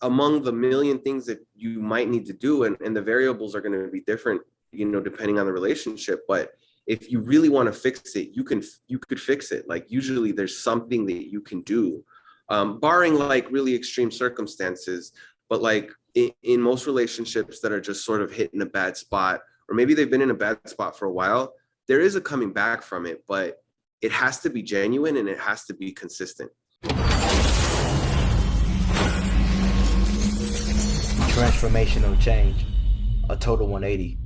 among the million things that you might need to do, and the variables are going to be different, depending on the relationship. But if you really want to fix it, you could fix it. Like, usually there's something that you can do, barring like really extreme circumstances. But like in most relationships that are just sort of hitting a bad spot, or maybe they've been in a bad spot for a while, there is a coming back from it, but it has to be genuine and it has to be consistent. Transformational change, a total 180.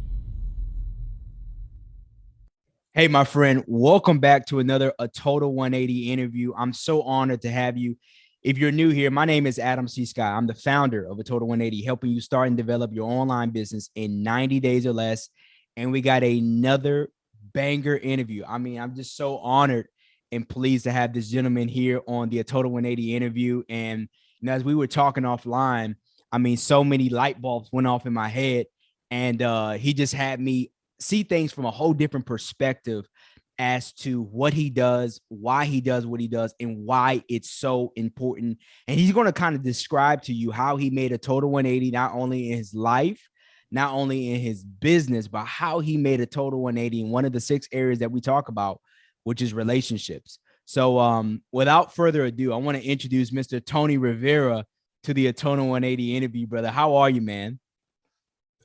Hey, my friend, welcome back to another A Total 180 interview. I'm so honored to have you. If you're new here, my name is Adam C. Scott. I'm the founder of A Total 180, helping you start and develop your online business in 90 days or less. And we got another banger interview. I mean, I'm just so honored and pleased to have this gentleman here on the A Total 180 interview. And as we were talking offline, I mean, so many light bulbs went off in my head, and he just had me see things from a whole different perspective as to what he does, why he does what he does, and why it's so important. And he's going to kind of describe to you how he made a total 180, not only in his life, not only in his business, but how he made a total 180 in one of the 6 areas that we talk about, which is relationships. So without further ado, I want to introduce Mr. Tony Rivera to the A Total 180 interview, brother. How are you, man?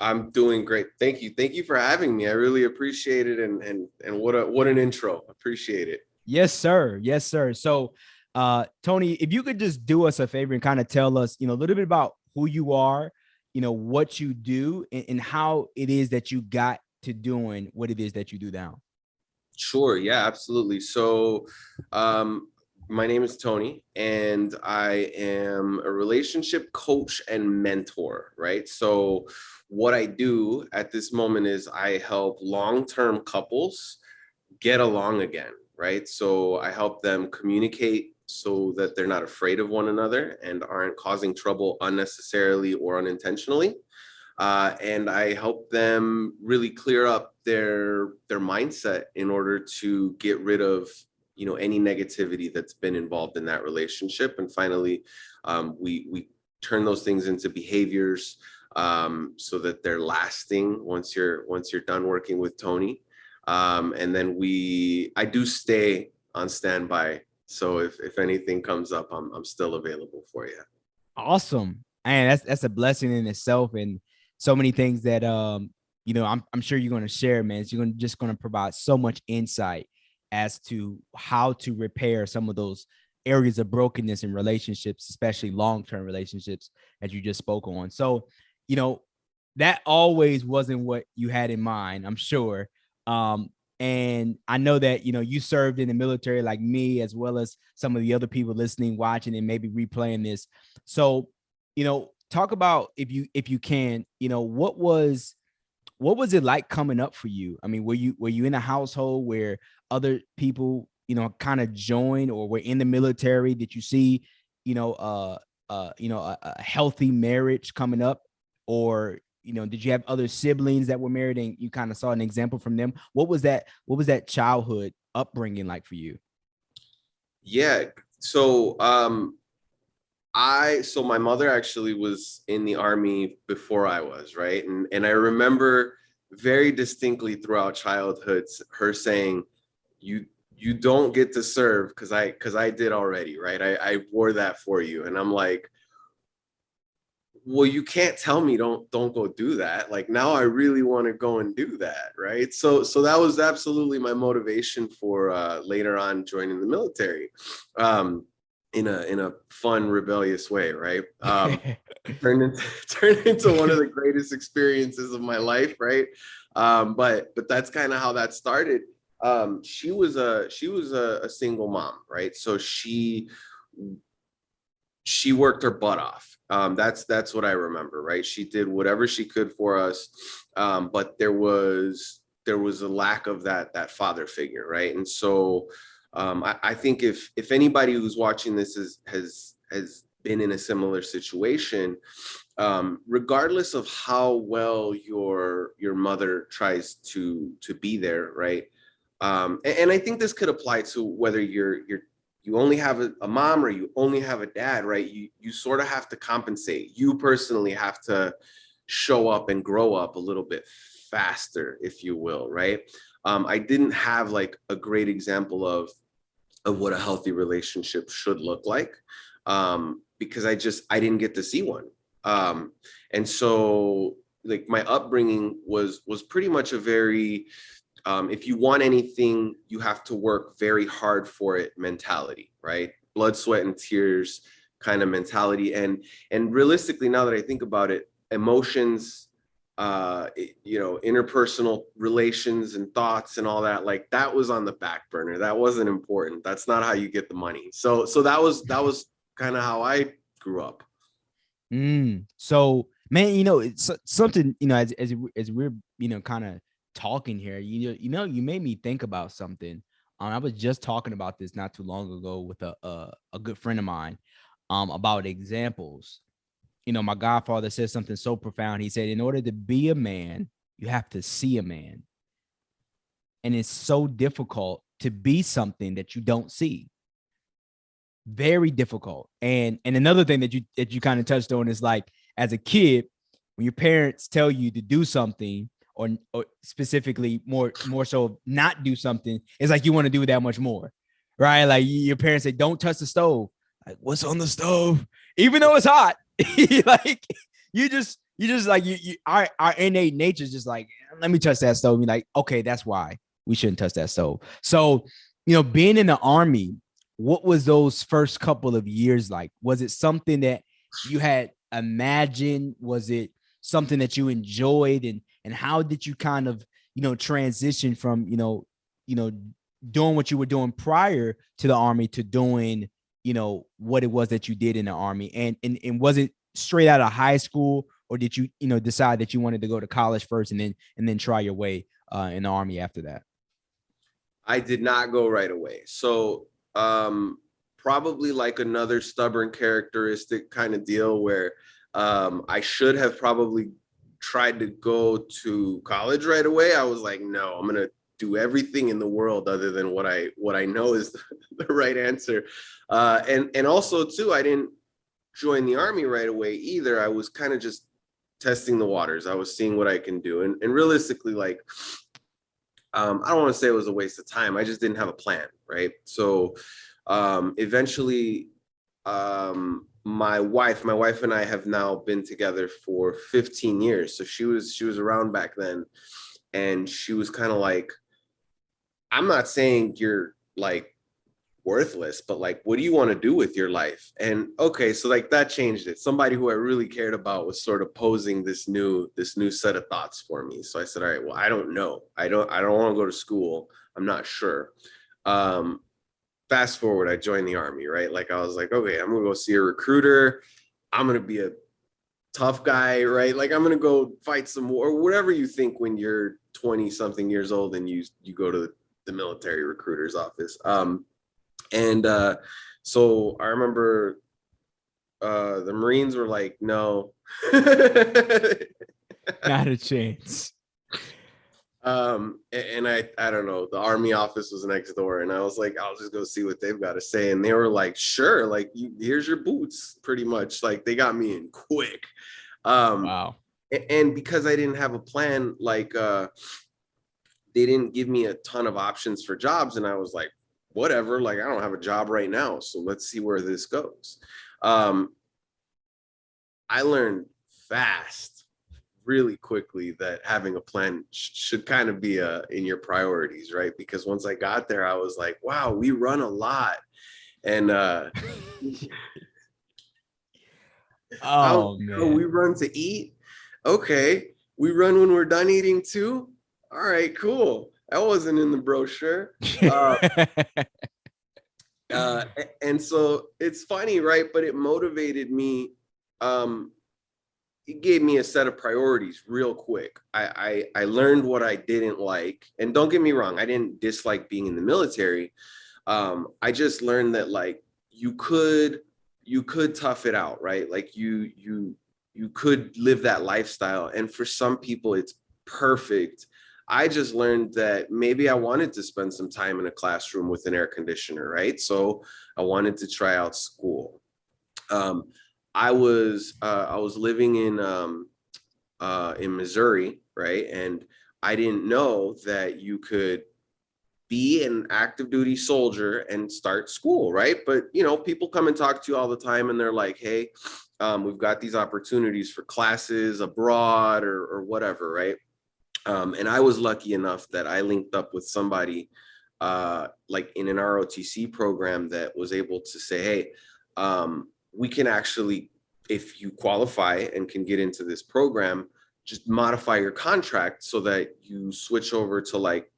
I'm doing great. Thank you. Thank you for having me. I really appreciate it. And what an intro. Appreciate it. Yes, sir. Yes, sir. So, Tony, if you could just do us a favor and kind of tell us, a little bit about who you are, what you do, and how it is that you got to doing what it is that you do now. Sure. Yeah, absolutely. So, my name is Tony, and I am a relationship coach and mentor, right? So what I do at this moment is I help long-term couples get along again, right? So I help them communicate so that they're not afraid of one another and aren't causing trouble unnecessarily or unintentionally. And I help them really clear up their mindset in order to get rid of any negativity that's been involved in that relationship. And finally, we turn those things into behaviors, so that they're lasting once you're done working with Tony. And then I do stay on standby, so if anything comes up, I'm still available for you. Awesome. And that's a blessing in itself, and so many things that I'm sure you're going to share, man. So you're just going to provide so much insight as to how to repair some of those areas of brokenness in relationships, especially long-term relationships, as you just spoke on. So, that always wasn't what you had in mind, I'm sure. And I know that, you served in the military like me, as well as some of the other people listening, watching, and maybe replaying this. So, talk about, if you can, what was it like coming up for you? I mean, were you in a household where other people, kind of joined or were in the military? Did you see, a healthy marriage coming up, or did you have other siblings that were married and you kind of saw an example from them? What was that childhood upbringing like for you? Yeah. So my mother actually was in the Army before I was, right? And I remember very distinctly throughout childhood her saying, you don't get to serve because I did already, right? I wore that for you. And I'm like, well, you can't tell me don't go do that. Like, now I really want to go and do that, right? So that was absolutely my motivation for later on joining the military, in a fun, rebellious way, right? Turned into one of the greatest experiences of my life, right? But that's kind of how that started. She was a single mom, right? So she worked her butt off. That's what I remember, right? She did whatever she could for us, but there was a lack of that father figure, right? And so I think if anybody who's watching this has been in a similar situation, regardless of how well your mother tries to be there, right? And I think this could apply to whether you're you only have a mom or you only have a dad, right? You sort of have to compensate. You personally have to show up and grow up a little bit faster, if you will, right? I didn't have like a great example of what a healthy relationship should look like, because I didn't get to see one. And so like my upbringing was pretty much a very if you want anything, you have to work very hard for it mentality, right? Blood, sweat, and tears kind of mentality. And realistically, now that I think about it, emotions, interpersonal relations and thoughts and all that, like that was on the back burner. That wasn't important. That's not how you get the money. So that was kind of how I grew up. So, man, it's something, as we're, kind of talking here, you made me think about something. I was just talking about this not too long ago with a good friend of mine, about examples. My godfather said something so profound. He said, in order to be a man, you have to see a man. And it's so difficult to be something that you don't see. Very difficult. And another thing that you kind of touched on is like, as a kid, when your parents tell you to do something, or specifically more so not do something, it's like you want to do that much more, right? Like your parents say, don't touch the stove. Like, what's on the stove? Even though it's hot, like you just like our innate nature is just like, let me touch that stove. You're like, okay, that's why we shouldn't touch that stove. So, being in the army, what was those first couple of years like? Was it something that you had imagined? Was it something that you enjoyed? And how did you kind of, transition from, doing what you were doing prior to the army to doing, what it was that you did in the army? And was it straight out of high school, or did you, decide that you wanted to go to college first and then try your way in the army after that? I did not go right away. So probably like another stubborn characteristic kind of deal where I should have probably tried to go to college right away. I was like, no, I'm gonna do everything in the world other than what I know is the right answer. And also too, I didn't join the army right away either. I was kind of just testing the waters. I was seeing what I can do. And realistically, like I don't want to say it was a waste of time. I just didn't have a plan, right? So eventually, my wife and I have now been together for 15 years. So she was around back then, and she was kind of like, I'm not saying you're like worthless, but like, what do you want to do with your life? And okay, so like that changed it. Somebody who I really cared about was sort of posing this new set of thoughts for me. So I said, all right, well, I don't know. I don't want to go to school. I'm not sure. Um, Fast forward, I joined the army, right? Like I was like, okay, I'm gonna go see a recruiter. I'm gonna be a tough guy, right? Like I'm gonna go fight some war, whatever you think when you're 20 something years old and you go to the military recruiter's office. And so I remember the Marines were like, no. Not a chance. And I don't know, the army office was next door, and I was like, I'll just go see what they've got to say. And they were like, sure, like here's your boots, pretty much. Like they got me in quick. Um, Wow. and because I didn't have a plan, like they didn't give me a ton of options for jobs, and I was like, whatever, like I don't have a job right now, so let's see where this goes. um I learned fast, really quickly, that having a plan should kind of be in your priorities, right? Because once I got there, I was like, wow, we run a lot. And Oh we man. run to eat. Okay, we run when we're done eating too. All right, cool. That wasn't in the brochure. uh, uh, and so it's funny, right? But it motivated me. Um, it gave me a set of priorities real quick. I learned what I didn't like, and don't get me wrong, I didn't dislike being in the military. I just learned that like you could tough it out, right? Like you could live that lifestyle, and for some people it's perfect. I just learned that maybe I wanted to spend some time in a classroom with an air conditioner, right? So I wanted to try out school. Um, I was living in Missouri, right? And I didn't know that you could be an active duty soldier and start school, right? But you know, people come and talk to you all the time, and they're like, "Hey, we've got these opportunities for classes abroad or whatever," right? And I was lucky enough that I linked up with somebody like in an ROTC program that was able to say, "Hey, we can actually, if you qualify and can get into this program, just modify your contract so that you switch over to like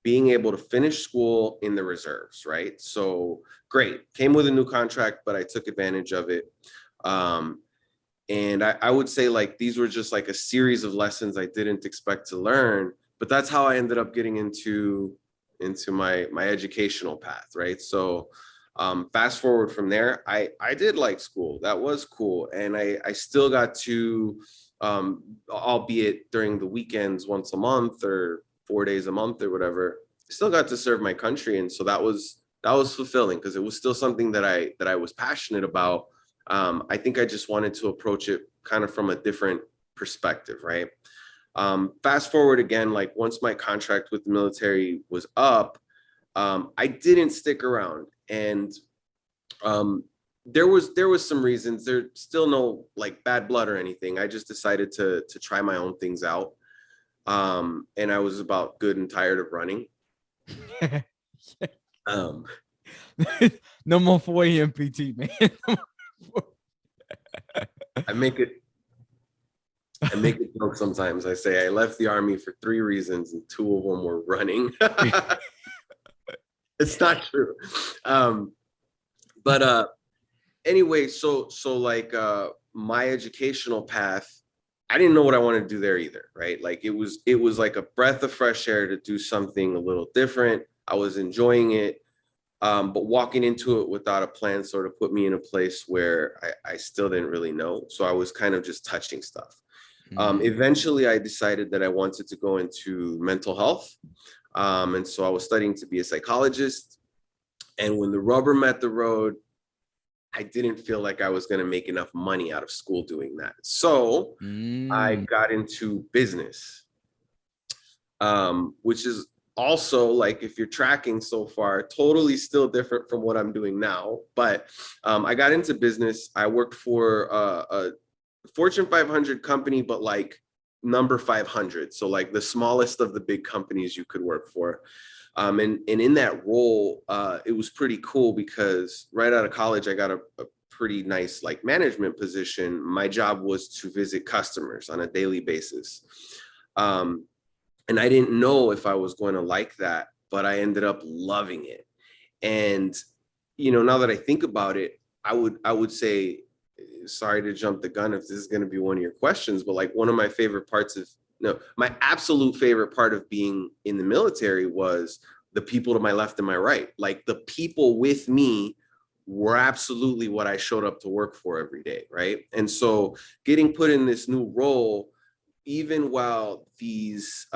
being able to finish school in the reserves," right? So great, came with a new contract, but I took advantage of it. Um, and I would say like these were just like a series of lessons I didn't expect to learn, but that's how I ended up getting into my educational path, right? So fast forward from there, I did like school. That was cool, and I still got to, albeit during the weekends once a month or 4 days a month or whatever, still got to serve my country, and so that was fulfilling because it was still something that I was passionate about. I think I just wanted to approach it kind of from a different perspective, right? Fast forward again, like once my contract with the military was up, I didn't stick around, and um, there was some reasons. There's still no like bad blood or anything. I just decided to try my own things out, and I was about good and tired of running. Um, No more 4 a.m. PT, man. I make it I make a joke sometimes. I say I left the army for three reasons, and two of them were running. It's not true. Um, but anyway, so like my educational path, I didn't know what I wanted to do there either, right? Like it was like a breath of fresh air to do something a little different. I was enjoying it. But walking into it without a plan sort of put me in a place where I still didn't really know. So I was kind of just touching stuff. Eventually, I decided that I wanted to go into mental health. And so I was studying to be a psychologist. And when the rubber met the road, I didn't feel like I was going to make enough money out of school doing that. So I got into business, which is also like if you're tracking so far, totally still different from what I'm doing now. But I got into business. I worked for a Fortune 500 company, but like number 500. So like the smallest of the big companies you could work for. And in that role, it was pretty cool because right out of college, I got a pretty nice like management position. My job was to visit customers on a daily basis. And I didn't know if I was going to like that, but I ended up loving it. And, you know, now that I think about it, I would say, sorry to jump the gun if this is going to be one of your questions, but like one of my favorite parts of, no, my absolute favorite part of being in the military was the people to my left and my right. Like the people with me were absolutely what I showed up to work for every day, right? And so getting put in this new role, even while these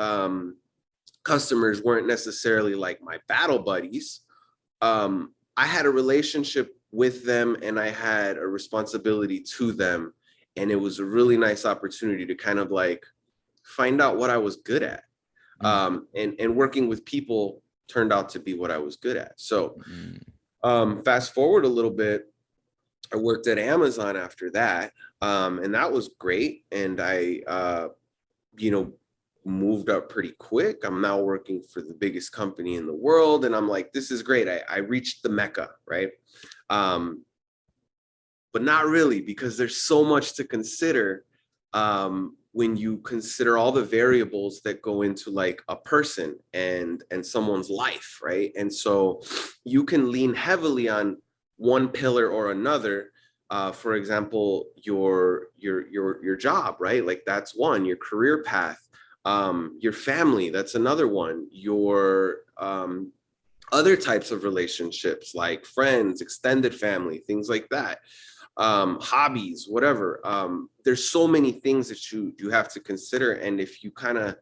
customers weren't necessarily like my battle buddies, I had a relationship with them and I had a responsibility to them. And it was a really nice opportunity to kind of like find out what I was good at. And working with people turned out to be what I was good at. So fast forward a little bit, I worked at Amazon after that. And that was great. And I, you know, moved up pretty quick. I'm now working for the biggest company in the world. And I'm like, this is great. I reached the Mecca, right? But not really, because there's so much to consider when you consider all the variables that go into like a person and someone's life, right? And so you can lean heavily on one pillar or another. For example, your job, right? Like that's one, your career path, your family, that's another one, your other types of relationships like friends, extended family, things like that, hobbies, whatever. There's so many things that you have to consider, and if you kind of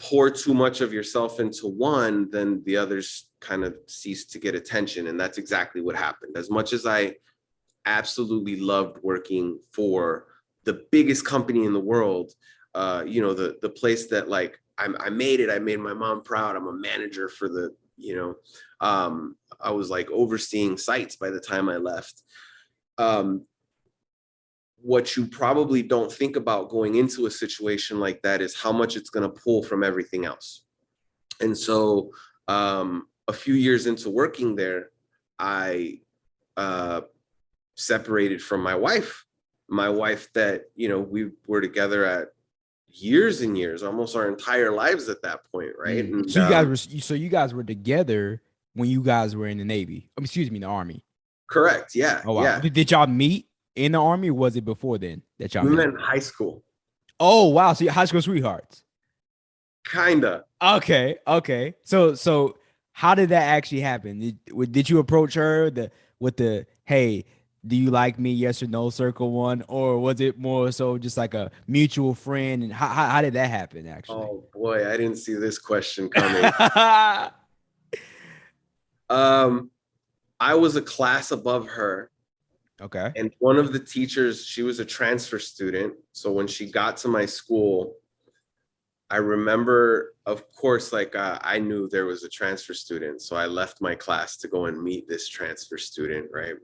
pour too much of yourself into one, then the others kind of cease to get attention. And that's exactly what happened. As much as I absolutely loved working for the biggest company in the world, the place that like I made it. I made my mom proud. I'm a manager for the, I was like overseeing sites by the time I left. What you probably don't think about going into a situation like that is how much it's going to pull from everything else. And so a few years into working there, I separated from my wife that, we were together at years and years, almost our entire lives at that point. Right. And So you guys were together when you guys were in the Navy. Excuse me, the Army. correct. Yeah. Oh wow. Yeah. Did y'all meet in the Army, or was it before then that y'all We met? met in high school. Oh wow. So you're high school sweethearts. Kinda. Okay. So how did that actually happen? Did you approach her with the hey, do you like me? Yes or no circle one, or was it more so just like a mutual friend? And how did that happen actually? Oh boy, I didn't see this question coming. um, I was a class above her, Okay. and one of the teachers, she was a transfer student. So when she got to my school, I remember, of course, like I knew there was a transfer student. So I left my class to go and meet this transfer student, right?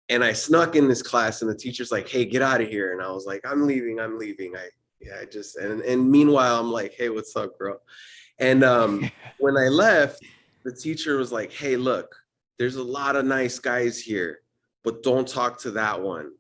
And I snuck in this class, and the teacher's like, "Hey, get out of here." And I was like, "I'm leaving. I just," and meanwhile, I'm like, "Hey, what's up, girl?" And when I left, the teacher was like, "Hey, look, there's a lot of nice guys here, but don't talk to that one."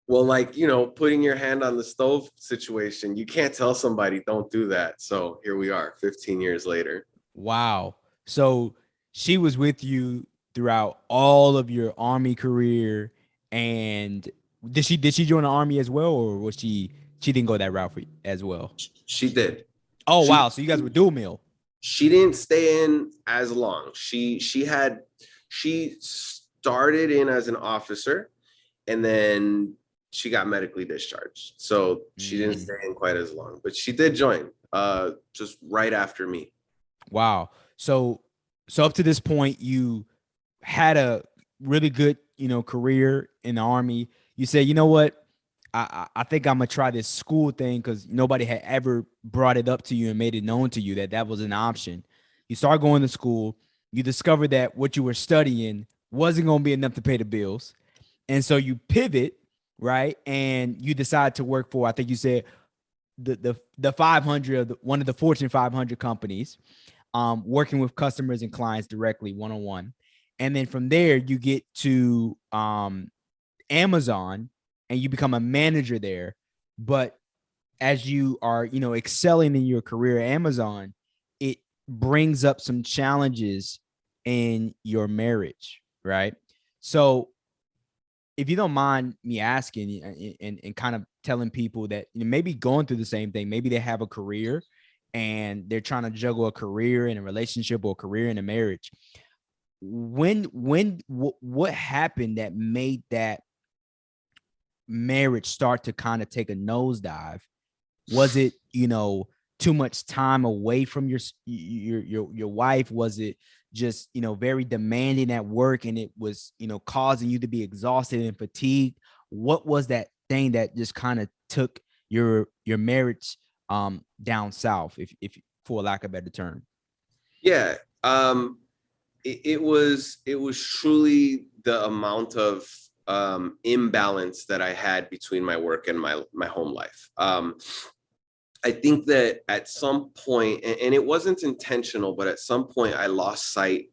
Well, like, putting your hand on the stove situation, you can't tell somebody don't do that. So here we are 15 years later. Wow. So she was with you throughout all of your Army career, and did she join the Army as well, or was she didn't go that route as well? She did. Oh She wow. So you guys were dual meal. she didn't stay in as long. She started in as an officer, and then she got medically discharged. So she didn't Mm. stay in quite as long, but she did join just right after me. Wow. So up to this point, you had a really good, career in the Army. You said, you know what? I think I'm gonna try this school thing because nobody had ever brought it up to you and made it known to you that that was an option. You start going to school. You discovered that what you were studying wasn't gonna be enough to pay the bills, and so you pivot, right? And you decide to work for, I think you said, the 500 of one of the Fortune 500 companies, working with customers and clients directly one on one. And then from there, you get to Amazon and you become a manager there. But as you are, excelling in your career at Amazon, it brings up some challenges in your marriage, right? So if you don't mind me asking and kind of telling people that maybe going through the same thing, maybe they have a career and they're trying to juggle a career in a relationship or a career in a marriage. What happened that made that marriage start to kind of take a nosedive? Was it, too much time away from your wife? Was it just, very demanding at work and it was, causing you to be exhausted and fatigued? What was that thing that just kind of took your marriage down south, if for lack of a better term? Yeah. It was truly the amount of imbalance that I had between my work and my home life. I think that at some point, and it wasn't intentional, but at some point I lost sight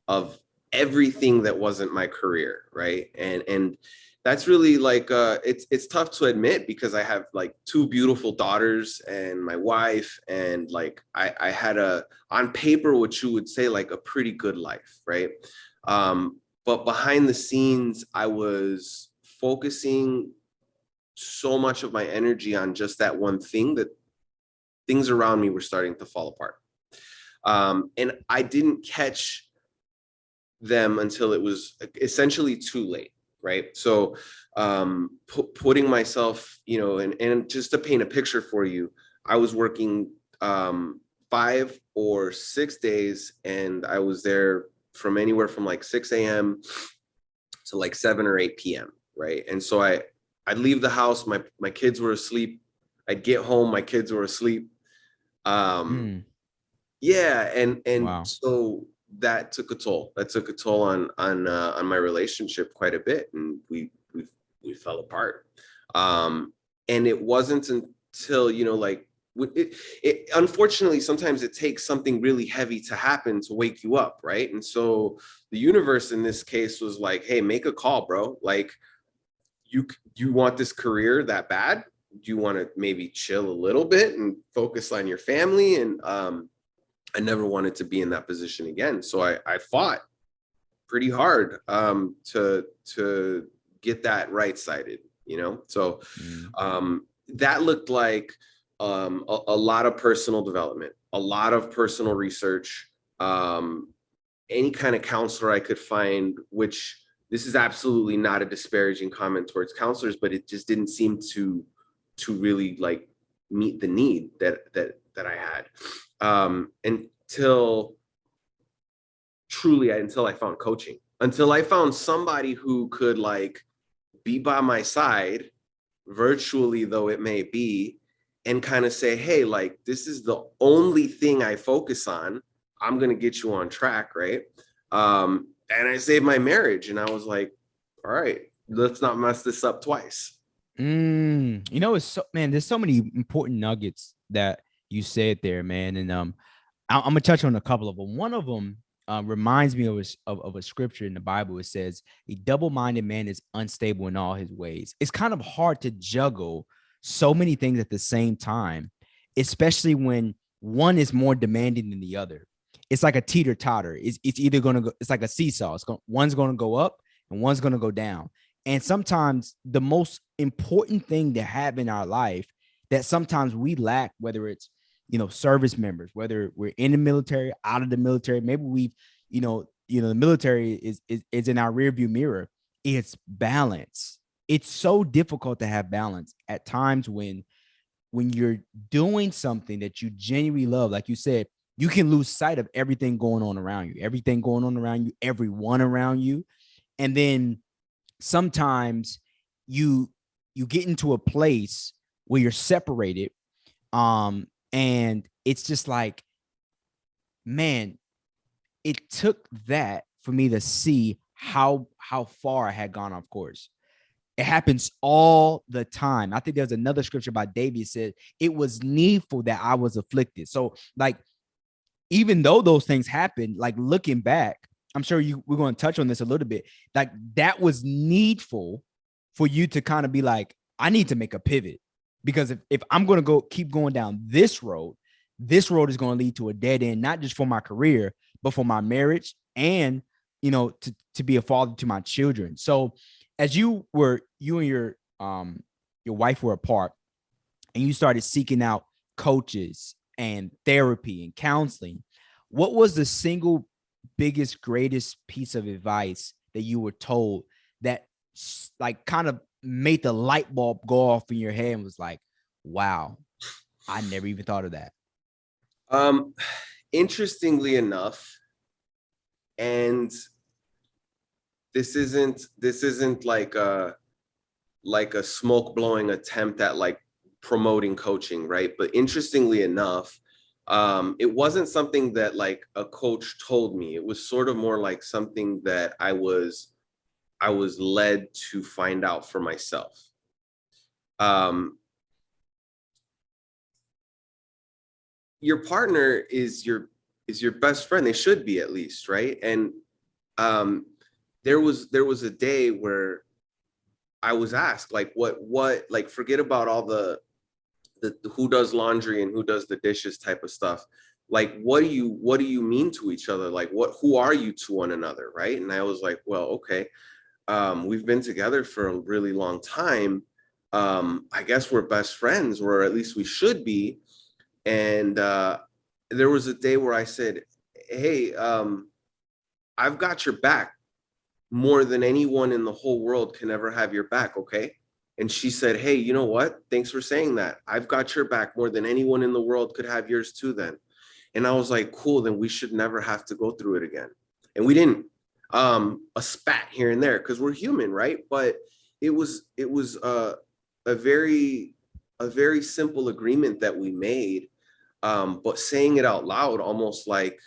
of everything that wasn't my career, right? And that's really like it's tough to admit because I have like two beautiful daughters and my wife, and like I had on paper what you would say like a pretty good life, right? But behind the scenes, I was focusing so much of my energy on just that one thing that things around me were starting to fall apart. And I didn't catch them until it was essentially too late, right? So putting myself, and just to paint a picture for you, I was working 5 or 6 days, and I was there from anywhere from like 6 a.m. to like 7 or 8 p.m. Right. And so I'd leave the house, my kids were asleep. I'd get home, my kids were asleep. Um, Mm, yeah, and wow. so that took a toll. That took a toll on my relationship quite a bit, and we fell apart. Um, and it wasn't until, like, it unfortunately sometimes it takes something really heavy to happen to wake you up, right? And so the universe in this case was like, hey, make a call, bro. Like, you want this career that bad? Do you want to maybe chill a little bit and focus on your family? And I never wanted to be in that position again. So I fought pretty hard to get that right sided, So Mm, that looked like a lot of personal development, a lot of personal research, any kind of counselor I could find, which this is absolutely not a disparaging comment towards counselors, but it just didn't seem to really like meet the need that I had. Until until I found coaching, until I found somebody who could like be by my side, virtually though it may be, and kind of say, hey, like, this is the only thing I focus on. I'm going to get you on track. Right. And I saved my marriage, and I was like, all right, let's not mess this up twice. it's so, man, there's so many important nuggets that you said there, man. And I'm gonna touch on a couple of them. One of them reminds me of a scripture in the Bible. It says, "A double-minded man is unstable in all his ways." It's kind of hard to juggle so many things at the same time, especially when one is more demanding than the other. It's like a teeter totter. It's either gonna go. It's like a seesaw. One's gonna go up and one's gonna go down. And sometimes the most important thing to have in our life that sometimes we lack, whether it's service members, whether we're in the military, out of the military, maybe we've, the military is in our rearview mirror. It's balance. It's so difficult to have balance at times when you're doing something that you genuinely love. Like you said, you can lose sight of everything going on around you, everyone around you. And then sometimes you you get into a place where you're separated, and it's just like, man, it took that for me to see how far I had gone off course. It happens all the time. I think there's another scripture by David said it was needful that I was afflicted. So like, even though those things happened, like looking back, I'm sure we're going to touch on this a little bit. Like that was needful for you to kind of be like, I need to make a pivot, because if I'm going to keep going down this road is going to lead to a dead end, not just for my career, but for my marriage and, to be a father to my children. So as you and your wife were apart and you started seeking out coaches and therapy and counseling, what was the single biggest, greatest piece of advice that you were told that like kind of made the light bulb go off in your head and was like, wow, I never even thought of that? Um, Interestingly enough, and this isn't like a smoke blowing attempt at like promoting coaching, right? But interestingly enough, it wasn't something that like a coach told me. It was sort of more like something that I was led to find out for myself. Um, your partner is your best friend. They should be, at least, right? And um, there was a day where I was asked, like, what like, forget about all the who does laundry and who does the dishes type of stuff. Like, what do you mean to each other? Like, who are you to one another, right? And I was like, well, okay, we've been together for a really long time. I guess we're best friends, or at least we should be. And there was a day where I said, hey, I've got your back more than anyone in the whole world can ever have your back, okay? And she said, hey, you know what? Thanks for saying that. I've got your back more than anyone in the world could have yours too then. And I was like, cool, then we should never have to go through it again. And we didn't. A spat here and there because we're human, right? But it was a very simple agreement that we made. But saying it out loud, almost like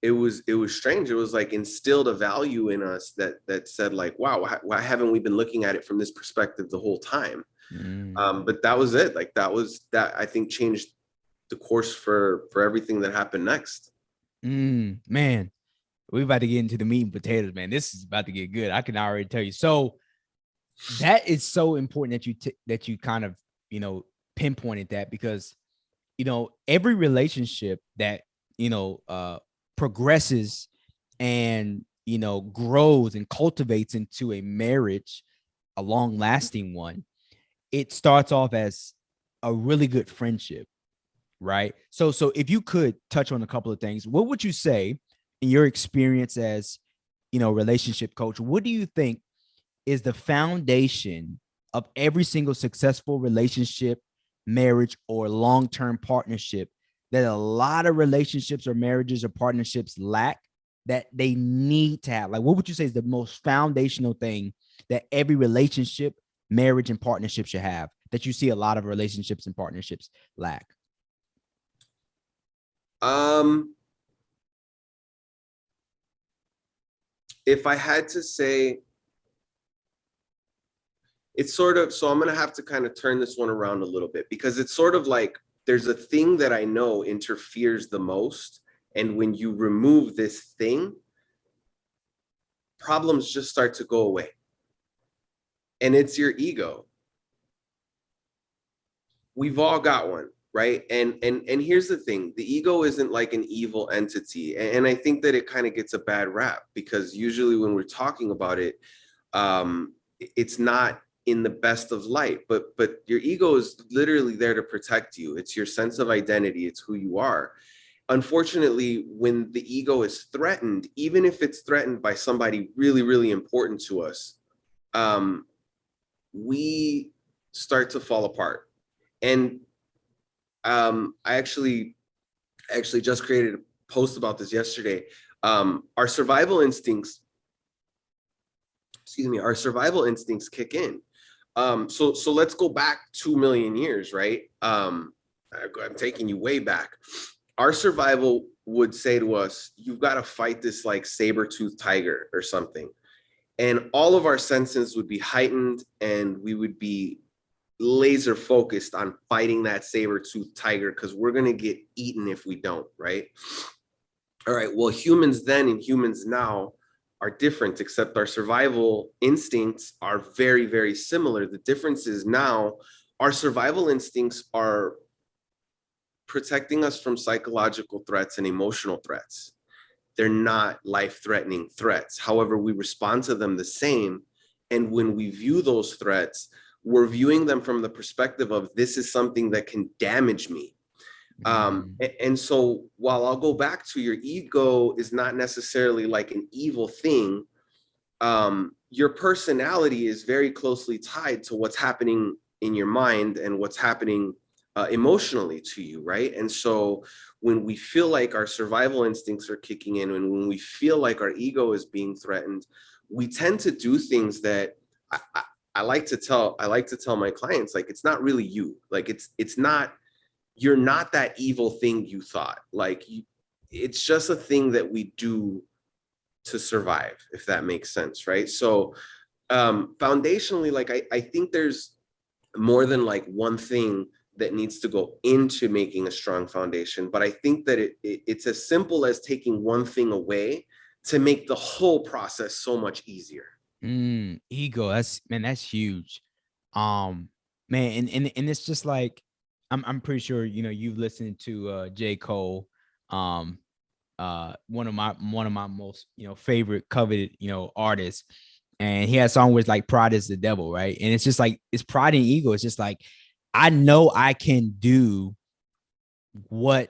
it was strange. It was like instilled a value in us that said like, wow, why haven't we been looking at it from this perspective the whole time? Mm. But that was it. Like that I think changed the course for everything that happened next. Man, we're about to get into the meat and potatoes, man. This is about to get good. I can already tell you. So that is so important that that you kind of, pinpointed that, because every relationship that progresses and grows and cultivates into a marriage, a long lasting one, it starts off as a really good friendship, right? So if you could touch on a couple of things, what would you say in your experience as relationship coach? What do you think is the foundation of every single successful relationship, marriage, or long-term partnership that a lot of relationships or marriages or partnerships lack, that they need to have? Like, what would you say is the most foundational thing that every relationship, marriage, and partnership should have, that you see a lot of relationships and partnerships lack? Um, if I had to say, it's sort of, so I'm going to have to kind of turn this one around a little bit, because it's sort of like there's a thing that I know interferes the most. And when you remove this thing, problems just start to go away. And it's your ego. We've all got one, right? And here's the thing, the ego isn't like an evil entity. And I think that it kind of gets a bad rap, because usually when we're talking about it, it's not in the best of light, but your ego is literally there to protect you. It's your sense of identity. It's who you are. Unfortunately, when the ego is threatened, even if it's threatened by somebody really, really important to us, we start to fall apart. And I actually just created a post about this yesterday. Our survival instincts, our survival instincts kick in. So let's go back 2 million years, right? I'm taking you way back. Our survival would say to us, you've got to fight this like saber-toothed tiger or something. And all of our senses would be heightened, and we would be laser focused on fighting that saber-toothed tiger, because we're going to get eaten if we don't, right? All right, well, humans then and humans now are different, except our survival instincts are very, very similar. The difference is now our survival instincts are protecting us from psychological threats and emotional threats. They're not life-threatening threats. However, we respond to them the same. And when we view those threats, we're viewing them from the perspective of, this is something that can damage me. And so while I'll go back to, your ego is not necessarily like an evil thing, your personality is very closely tied to what's happening in your mind and what's happening emotionally to you, right? And so when we feel like our survival instincts are kicking in, and when we feel like our ego is being threatened, we tend to do things that I like to tell my clients, like, it's not really you. Like, it's not, you're not that evil thing you thought. Like, it's just a thing that we do to survive, if that makes sense, right? So foundationally, like, I think there's more than like one thing that needs to go into making a strong foundation. But I think that it's as simple as taking one thing away to make the whole process so much easier. Ego, that's huge. Man, and it's just like, I'm pretty sure you've listened to J. Cole, um, one of my most favorite coveted artists, and he has a song where it's like, pride is the devil, right? And it's just like, it's pride and ego. It's just like, I know I can do what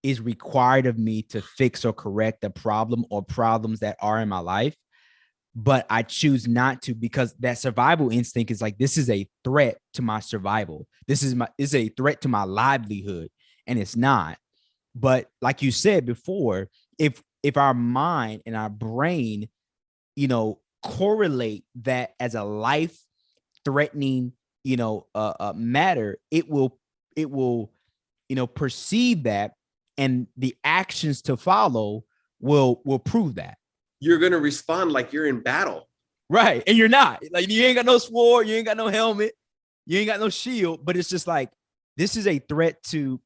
is required of me to fix or correct the problem or problems that are in my life, but I choose not to because that survival instinct is like, this is a threat to my survival. This is a threat to my livelihood, and it's not. But like you said before, if our mind and our brain, correlate that as a life threatening, matter, it will perceive that, and the actions to follow will prove that. You're going to respond like you're in battle. Right. And you're not. Like, you ain't got no sword, you ain't got no helmet, you ain't got no shield, but it's just like, this is a threat to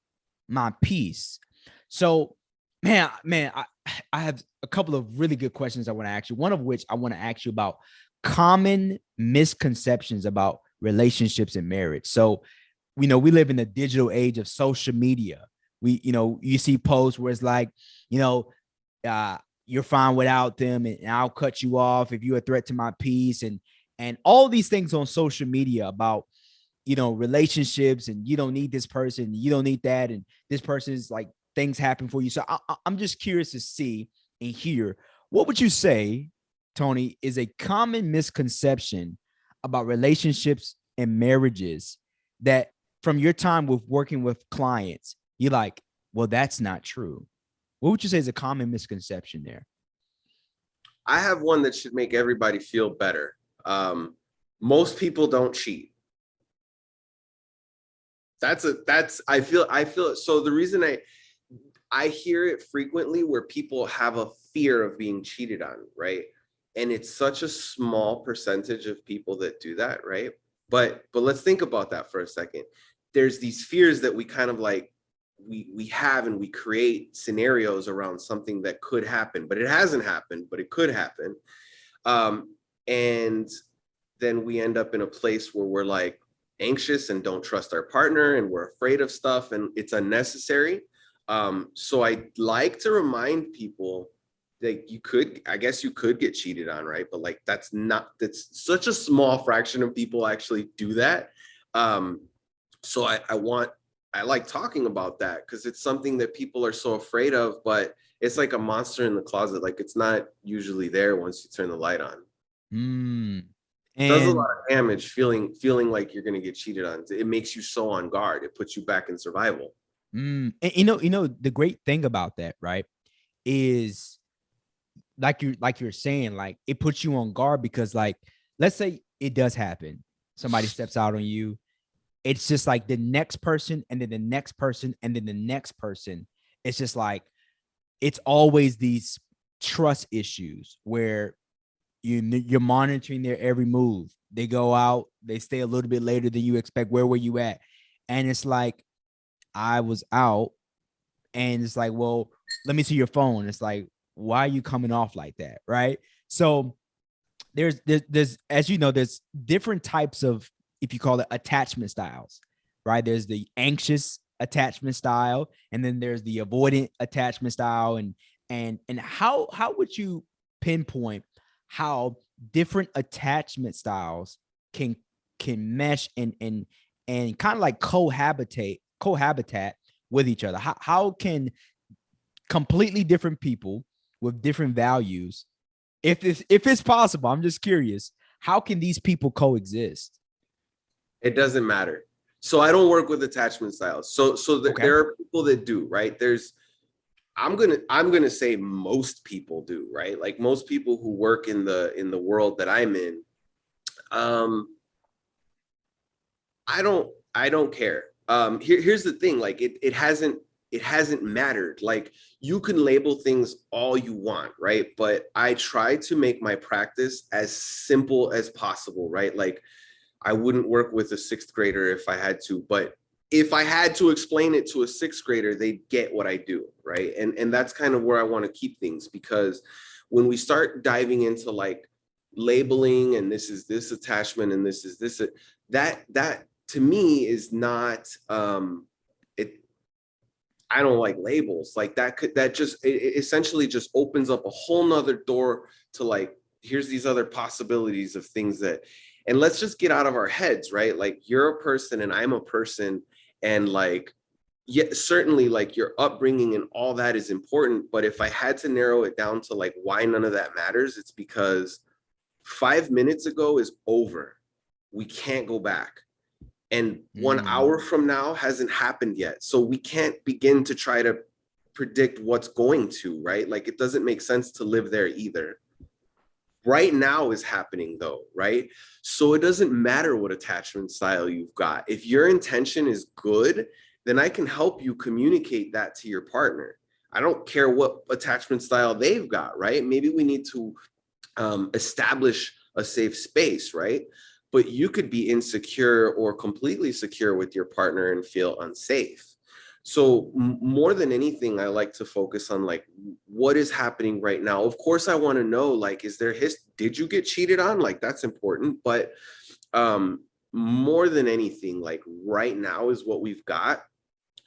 my peace. So, I have a couple of really good questions I want to ask you. One of which I want to ask you about common misconceptions about relationships and marriage. So, we live in the digital age of social media. You see posts where it's like, you know, you're fine without them, and I'll cut you off if you're a threat to my peace, and all these things on social media about, relationships, and you don't need this person, you don't need that, and this person is like, things happen for you. So I'm just curious to see and hear, what would you say, Tony, is a common misconception about relationships and marriages that from your time with working with clients, you're like, well, that's not true? What would you say is a common misconception there? I have one that should make everybody feel better. Most people don't cheat. I feel so. The reason I hear it frequently where people have a fear of being cheated on, right? And it's such a small percentage of people that do that, right? But let's think about that for a second. There's these fears that we kind of like we have, and we create scenarios around something that could happen, but it hasn't happened, but it could happen. And then we end up in a place where we're like anxious and don't trust our partner, and we're afraid of stuff, and it's unnecessary. So I like to remind people that I guess you could get cheated on, right? But like, that's such a small fraction of people actually do that. So I like talking about that because it's something that people are so afraid of, but it's like a monster in the closet. Like, it's not usually there once you turn the light on. Mm. Does a lot And of damage feeling like you're going to get cheated on. It makes you so on guard. It puts you back in survival. and the great thing about that, right, is like you're saying, like, it puts you on guard because, like, let's say it does happen, somebody steps out on you, it's just like the next person, and then the next person, and then the next person. It's just like, it's always these trust issues where you're monitoring their every move. They go out, they stay a little bit later than you expect. Where were you at? And it's like, I was out, and it's like, well, let me see your phone. It's like, why are you coming off like that, right? So there's as you know, there's different types of, if you call it, attachment styles, right? There's the anxious attachment style, and then there's the avoidant attachment style, and how would you pinpoint how different attachment styles can mesh and kind of like cohabitat with each other? How can completely different people with different values, if it's possible, I'm just curious, how can these people coexist? It doesn't matter. So I don't work with attachment styles. Okay. There are people that do, right? I'm gonna say most people do, right? Like, most people who work in the world that I'm in, um, I don't care. Here's the thing, like, it hasn't mattered. Like, you can label things all you want, right? But I try to make my practice as simple as possible, right? Like, I wouldn't work with a sixth grader if I had to, but if I had to explain it to a sixth grader, they'd get what I do, right? And that's kind of where I want to keep things, because when we start diving into like labeling, and this is this attachment, and this is this, that to me is not it. I don't like labels like that. That just, it essentially just opens up a whole nother door to like, here's these other possibilities of things that, and let's just get out of our heads, right? Like, you're a person and I'm a person, and like, yeah, certainly, like, your upbringing and all that is important. But if I had to narrow it down to like why none of that matters, it's because 5 minutes ago is over. We can't go back. And 1 hour Mm. from now hasn't happened yet. So we can't begin to try to predict what's going to, right? Like it doesn't make sense to live there either. Right now is happening though, right? So it doesn't matter what attachment style you've got. If your intention is good, then I can help you communicate that to your partner. I don't care what attachment style they've got, right? Maybe we need to establish a safe space, right? But you could be insecure or completely secure with your partner and feel unsafe. So more than anything, I like to focus on like what is happening right now. Of course, I want to know like, is there did you get cheated on? Like that's important, but more than anything, like right now is what we've got.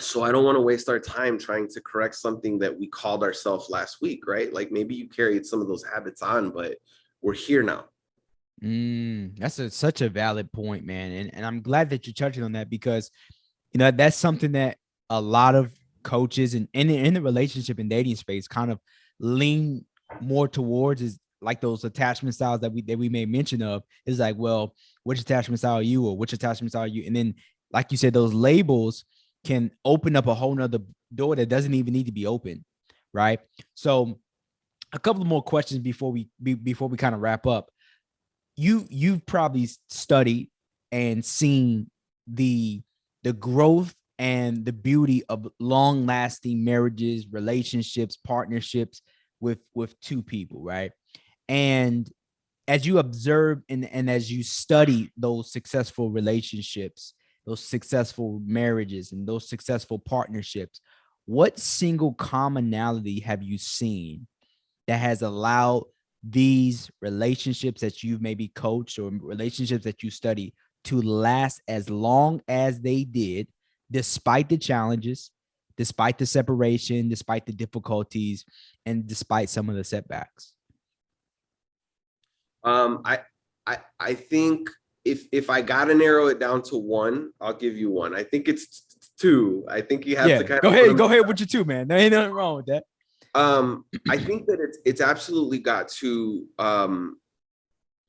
So I don't want to waste our time trying to correct something that we called ourselves last week, right? Like maybe you carried some of those habits on, but we're here now. That's such a valid point, man. And I'm glad that you're touching on that because, that's something that a lot of coaches and in the relationship and dating space kind of lean more towards is like those attachment styles that we made mention of is like, well, which attachment style are you or which attachment style are you? And then, like you said, those labels can open up a whole nother door that doesn't even need to be open. Right. So a couple of more questions before we kind of wrap up. You've probably studied and seen the growth and the beauty of long lasting marriages, relationships, partnerships with two people, right? And as you observe and as you study those successful relationships, those successful marriages, and those successful partnerships, what single commonality have you seen that has allowed these relationships that you've maybe coached or relationships that you study to last as long as they did, despite the challenges, despite the separation, despite the difficulties, and despite some of the setbacks? I, I think if I gotta narrow it down to one, I'll give you one. I think it's two. I think you have to Yeah, kind go of put ahead. them. Go ahead with your two, man. There ain't nothing wrong with that. I think that it's absolutely got to.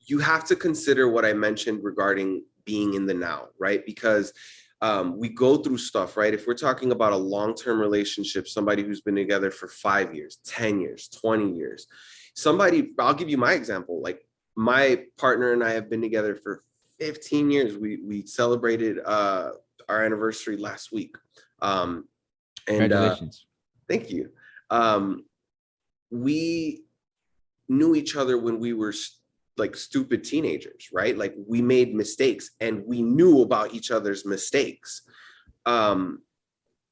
You have to consider what I mentioned regarding being in the now, right? Because we go through stuff, right? If we're talking about a long-term relationship, somebody who's been together for 5 years, 10 years, 20 years, I'll give you my example. Like my partner and I have been together for 15 years. We celebrated our anniversary last week. And Congratulations. Thank you. Um, we knew each other when we were like stupid teenagers, right? Like we made mistakes and we knew about each other's mistakes.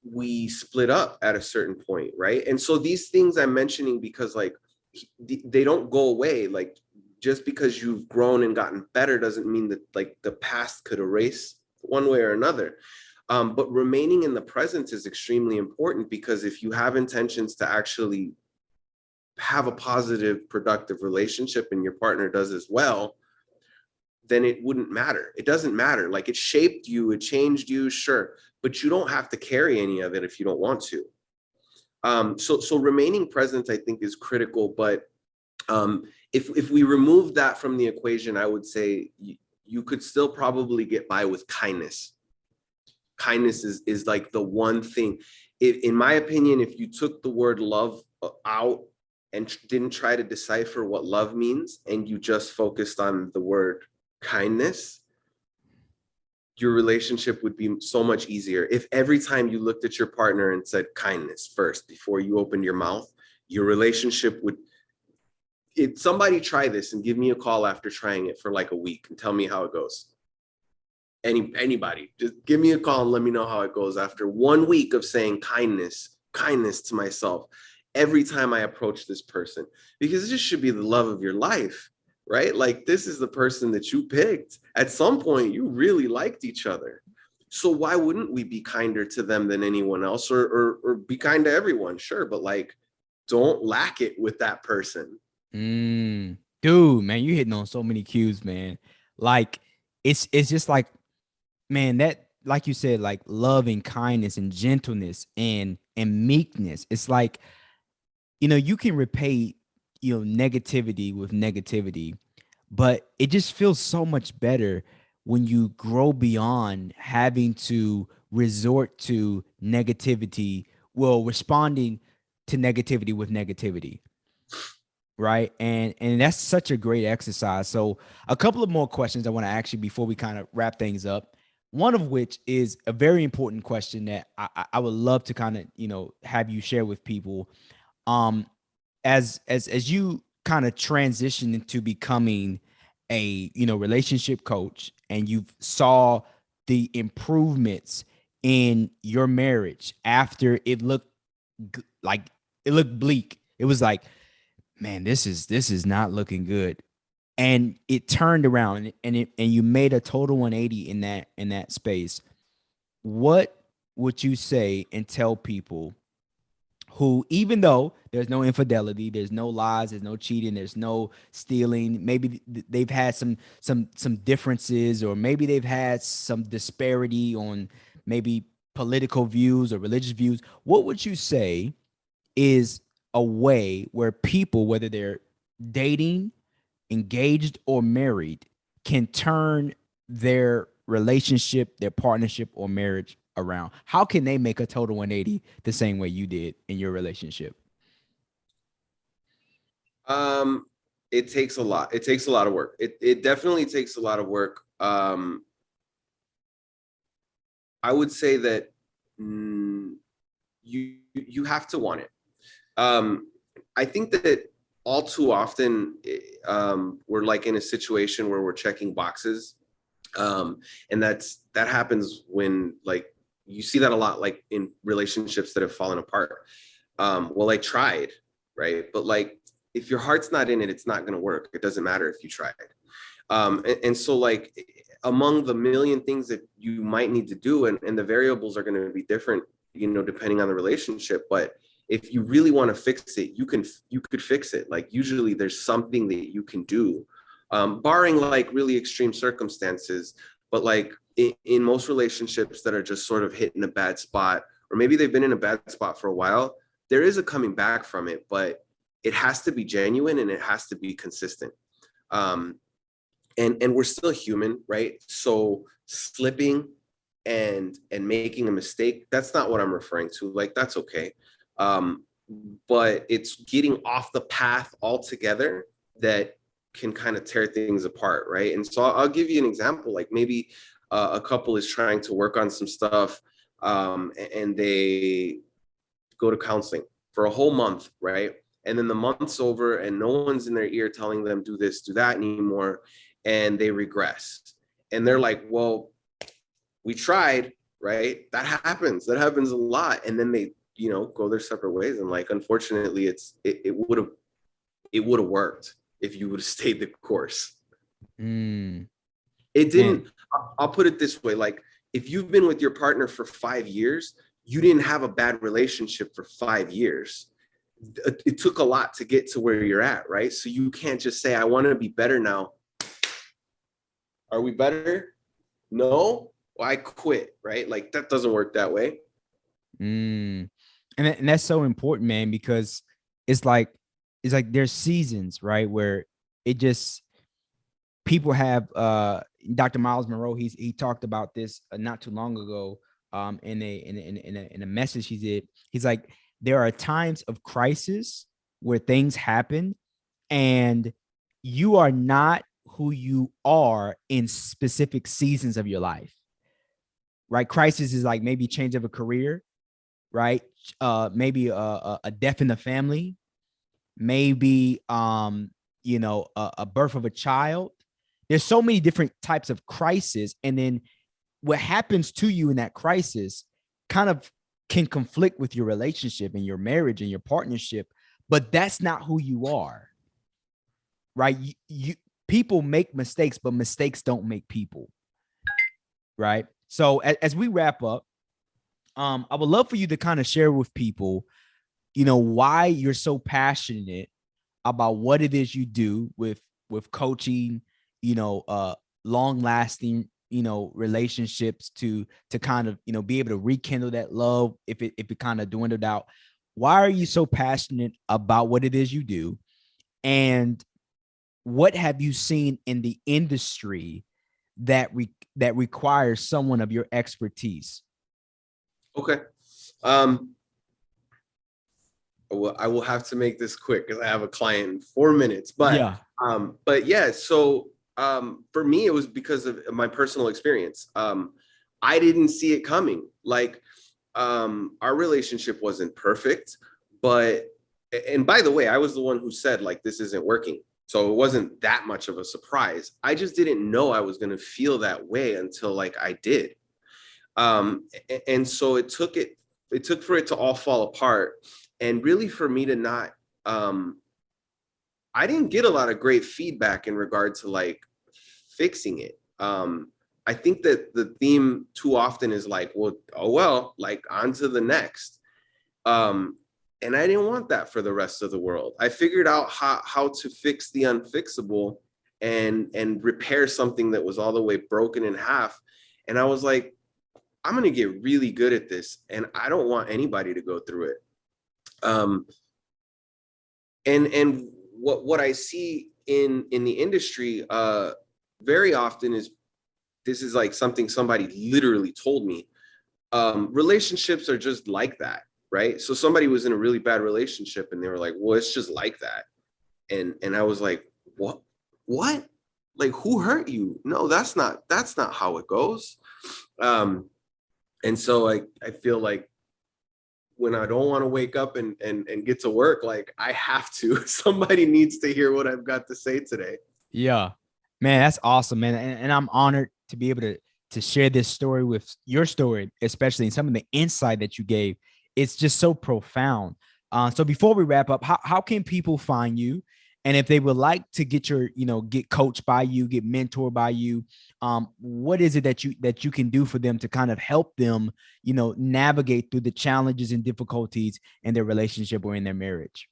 We split up at a certain point, right? And so these things I'm mentioning because like they don't go away. Like just because you've grown and gotten better doesn't mean that like the past could erase one way or another. But remaining in the present is extremely important because if you have intentions to actually have a positive, productive relationship and your partner does as well, then it wouldn't matter. It doesn't matter. Like it shaped you, it changed you, sure, but you don't have to carry any of it if you don't want to. So remaining present, I think, is critical. But if we remove that from the equation, I would say you could still probably get by with kindness. Kindness is like the one thing. In my opinion, if you took the word love out and didn't try to decipher what love means and you just focused on the word kindness, your relationship would be so much easier. If every time you looked at your partner and said kindness first before you opened your mouth, your relationship would. Somebody try this and give me a call after trying it for like a week and tell me how it goes. Anybody, just give me a call and let me know how it goes after 1 week of saying kindness to myself every time I approach this person, because this should be the love of your life, right? Like this is the person that you picked. At some point, you really liked each other. So why wouldn't we be kinder to them than anyone else, or be kind to everyone? Sure, but like, don't lack it with that person. Dude, man, you hitting on so many cues, man. Like it's just like, man, that like you said, like love and kindness and gentleness and meekness. It's like, you can repay, negativity with negativity, but it just feels so much better when you grow beyond having to resort to negativity, well, responding to negativity with negativity, right? And that's such a great exercise. So a couple of more questions I want to ask you before we kind of wrap things up. One of which is a very important question that I would love to kind of, have you share with people. Um, as you kind of transition into becoming a, relationship coach, and you saw the improvements in your marriage after it looked like it looked bleak. It was like, man, this is not looking good. And it turned around, and you made a total 180 in that space. What would you say and tell people who, even though there's no infidelity, there's no lies, there's no cheating, there's no stealing, maybe they've had some differences, or maybe they've had some disparity on maybe political views or religious views, what would you say is a way where people, whether they're dating, engaged, or married, can turn their relationship, their partnership, or marriage around? How can they make a total 180 the same way you did in your relationship? Um, it takes a lot. It takes a lot of work. It definitely takes a lot of work. I would say that you have to want it. Um, I think that all too often we're like in a situation where we're checking boxes, and that happens when, like, you see that a lot, like in relationships that have fallen apart. Well, I tried, right? But like, if your heart's not in it, it's not going to work. It doesn't matter if you tried. And so, like, among the million things that you might need to do, and the variables are going to be different, depending on the relationship. But if you really want to fix it, you could fix it. Like, usually there's something that you can do, barring like really extreme circumstances. But like in most relationships that are just sort of hitting a bad spot, or maybe they've been in a bad spot for a while, there is a coming back from it, but it has to be genuine and it has to be consistent. Um, and we're still human, right? So slipping and making a mistake, that's not what I'm referring to. Like, that's okay. um but it's getting off the path altogether that can kind of tear things apart, right? And so I'll give you an example. Like, maybe a couple is trying to work on some stuff, and they go to counseling for a whole month, right? And then the month's over and no one's in their ear telling them do this, do that anymore. And they regress. And they're like, well, we tried, right? That happens a lot. And then they, go their separate ways. And like, unfortunately, it would have worked if you would have stayed the course. Mm, It man. didn't. I'll put it this way. Like, if you've been with your partner for 5 years, you didn't have a bad relationship for 5 years. It took a lot to get to where you're at, right? So you can't just say, I want to be better now. Are we better? No. Well, I quit, right? Like, that doesn't work that way. Mm. And that's so important, man, because it's like it's like there's seasons, right, where it just people have Dr. Miles Monroe, he talked about this not too long ago, in a message he did. He's like, there are times of crisis where things happen, and you are not who you are in specific seasons of your life, right? Crisis is like maybe change of a career, right? Maybe a death in the family, maybe a birth of a child. There's so many different types of crisis, and then what happens to you in that crisis kind of can conflict with your relationship and your marriage and your partnership, but that's not who you are, right? You people make mistakes, but mistakes don't make people, right? So as we wrap up, I would love for you to kind of share with people, why you're so passionate about what it is you do with coaching, long lasting, relationships, to kind of, be able to rekindle that love if it kind of dwindled out. Why are you so passionate about what it is you do? And what have you seen in the industry that requires someone of your expertise? Okay. Well, I will have to make this quick because I have a client in 4 minutes. Yeah. But yeah, so for me, it was because of my personal experience. I didn't see it coming. Like, our relationship wasn't perfect, but and by the way, I was the one who said like this isn't working. So it wasn't that much of a surprise. I just didn't know I was gonna feel that way until like I did. And so it took for it to all fall apart, and really for me to not I didn't get a lot of great feedback in regard to like fixing it. I think that the theme too often is like, well, oh well, like on to the next. um and I didn't want that for the rest of the world. I figured out how to fix the unfixable and repair something that was all the way broken in half. And I was like, I'm going to get really good at this, and I don't want anybody to go through it. Um, and what I see in the industry very often is, this is like something somebody literally told me. Relationships are just like that, right? So somebody was in a really bad relationship, and they were like, "Well, it's just like that," and I was like, "What? What? Like, who hurt you? No, that's not how it goes." Um, and so I feel like when I don't want to wake up and get to work, like I have to. Somebody needs to hear what I've got to say today. Yeah, man, that's awesome, man. And I'm honored to be able to share this story with your story, especially in some of the insight that you gave. It's just so profound. So before we wrap up, how can people find you? And if they would like to get your, get coached by you, get mentored by you, what is it that you can do for them to kind of help them, navigate through the challenges and difficulties in their relationship or in their marriage?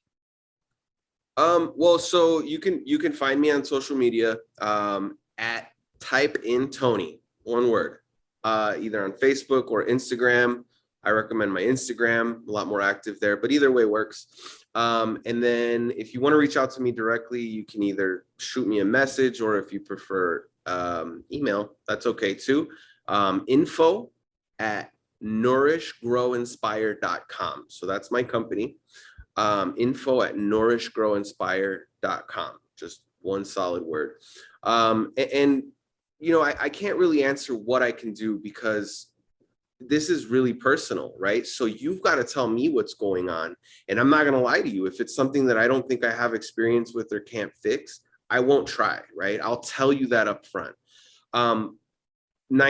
Well, so you can find me on social media at type in Tony, one word, either on Facebook or Instagram. I recommend my Instagram, a lot more active there, but either way works. And then if you want to reach out to me directly, you can either shoot me a message, or if you prefer email, that's okay too. Info at nourishgrowinspire.com. So that's my company. Info at nourishgrowinspire.com. Just one solid word. And I can't really answer what I can do because this is really personal, right? So you've got to tell me what's going on. And I'm not going to lie to you. If it's something that I don't think I have experience with or can't fix, I won't try, right? I'll tell you that up front. 9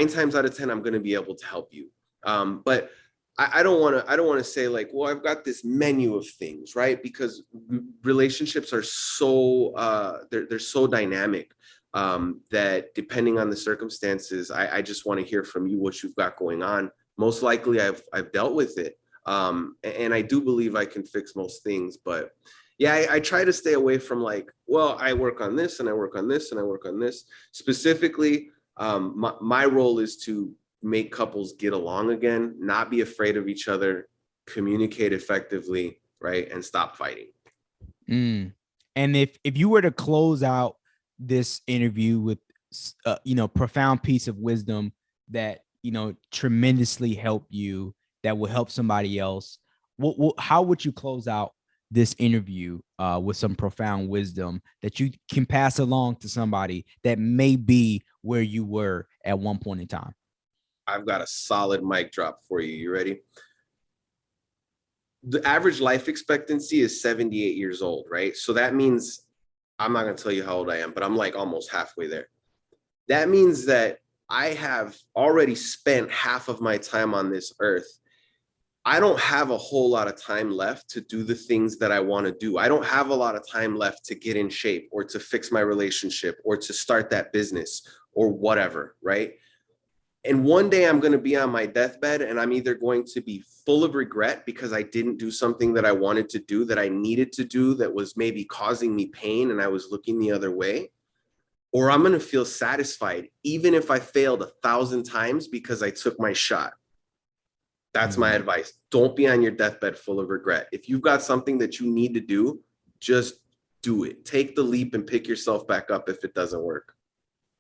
times out of 10, I'm going to be able to help you. But I don't want to say like, well, I've got this menu of things, right? Because relationships are so they're so dynamic, that depending on the circumstances, I just want to hear from you what you've got going on. Most likely, I've dealt with it, and I do believe I can fix most things. But yeah, I try to stay away from like, well, I work on this and I work on this and I work on this specifically. My role is to make couples get along again, not be afraid of each other, communicate effectively, right, and stop fighting. Mm. And if you were to close out this interview with profound piece of wisdom that tremendously helped you, that will help somebody else, how would you close out this interview with some profound wisdom that you can pass along to somebody that may be where you were at one point in time? I've got a solid mic drop for you. You ready? The average life expectancy is 78 years old, right? So that means, I'm not going to tell you how old I am, but I'm like almost halfway there. That means that I have already spent half of my time on this earth. I don't have a whole lot of time left to do the things that I want to do. I don't have a lot of time left to get in shape or to fix my relationship or to start that business or whatever, right? And one day I'm going to be on my deathbed, and I'm either going to be full of regret because I didn't do something that I wanted to do, that I needed to do, that was maybe causing me pain and I was looking the other way, or I'm going to feel satisfied even if I failed 1,000 times because I took my shot. That's my advice. Don't be on your deathbed full of regret. If you've got something that you need to do, just do it. Take the leap and pick yourself back up if it doesn't work.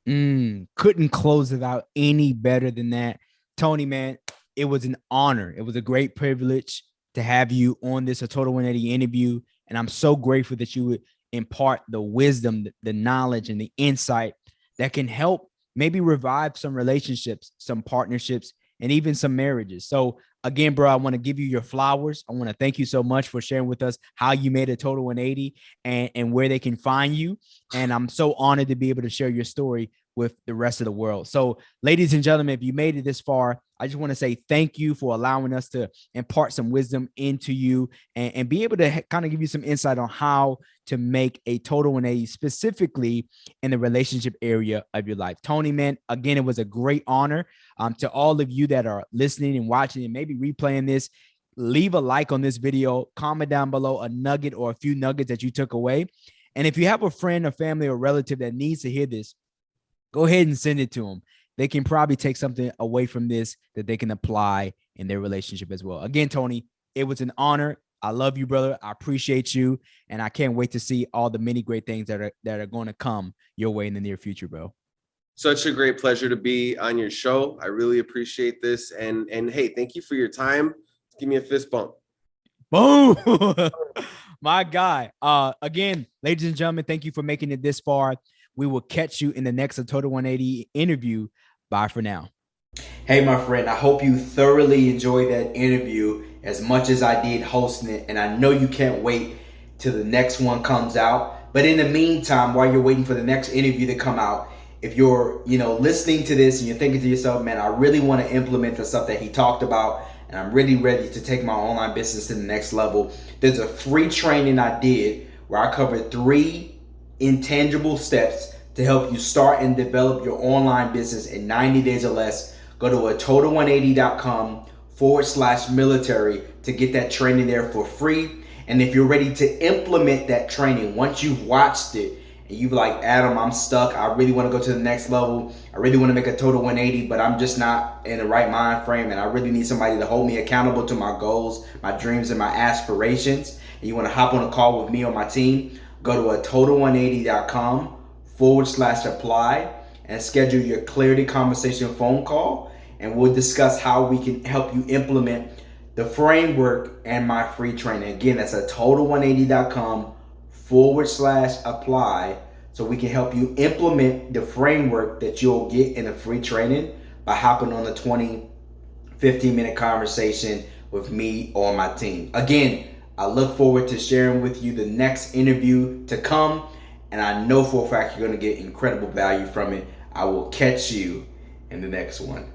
Couldn't close it out any better than that. Tony, man, it was an honor. It was a great privilege to have you on this A Total 180 interview. And I'm so grateful that you would impart the wisdom, the knowledge, and the insight that can help maybe revive some relationships, some partnerships, and even some marriages. So again, bro, I want to give you your flowers. I want to thank you so much for sharing with us how you made a total 180 and where they can find you. And I'm so honored to be able to share your story with the rest of the world. So, ladies and gentlemen, if you made it this far, I just want to say thank you for allowing us to impart some wisdom into you and be able to kind of give you some insight on how to make a total 180 specifically in the relationship area of your life. Tony, man, again, it was a great honor. To all of you that are listening and watching and maybe replaying this, leave a like on this video, comment down below a nugget or a few nuggets that you took away. And if you have a friend or family or relative that needs to hear this, go ahead and send it to them. They can probably take something away from this that they can apply in their relationship as well. Again, Tony, it was an honor. I love you, brother. I appreciate you. And I can't wait to see all the many great things that are going to come your way in the near future, bro. Such a great pleasure to be on your show. I really appreciate this. And hey, thank you for your time. Give me a fist bump. Boom. My guy. Again, ladies and gentlemen, thank you for making it this far. We will catch you in the next Total 180 interview. Bye for now. Hey, my friend, I hope you thoroughly enjoyed that interview as much as I did hosting it. And I know you can't wait till the next one comes out. But in the meantime, while you're waiting for the next interview to come out, if you're, listening to this and you're thinking to yourself, man, I really want to implement the stuff that he talked about, and I'm really ready to take my online business to the next level, there's a free training I did where I covered 3 intangible steps to help you start and develop your online business in 90 days or less. Go to atotal180.com/military to get that training there for free. And if you're ready to implement that training, once you've watched it and you're like, Adam, I'm stuck. I really want to go to the next level. I really want to make a total 180, but I'm just not in the right mind frame. And I really need somebody to hold me accountable to my goals, my dreams, and my aspirations. And you want to hop on a call with me or my team, go to atotal180.com/apply and schedule your clarity conversation phone call. And we'll discuss how we can help you implement the framework and my free training. Again, that's atotal180.com/apply so we can help you implement the framework that you'll get in a free training by hopping on a 15-minute conversation with me or my team. Again, I look forward to sharing with you the next interview to come, and I know for a fact you're going to get incredible value from it. I will catch you in the next one.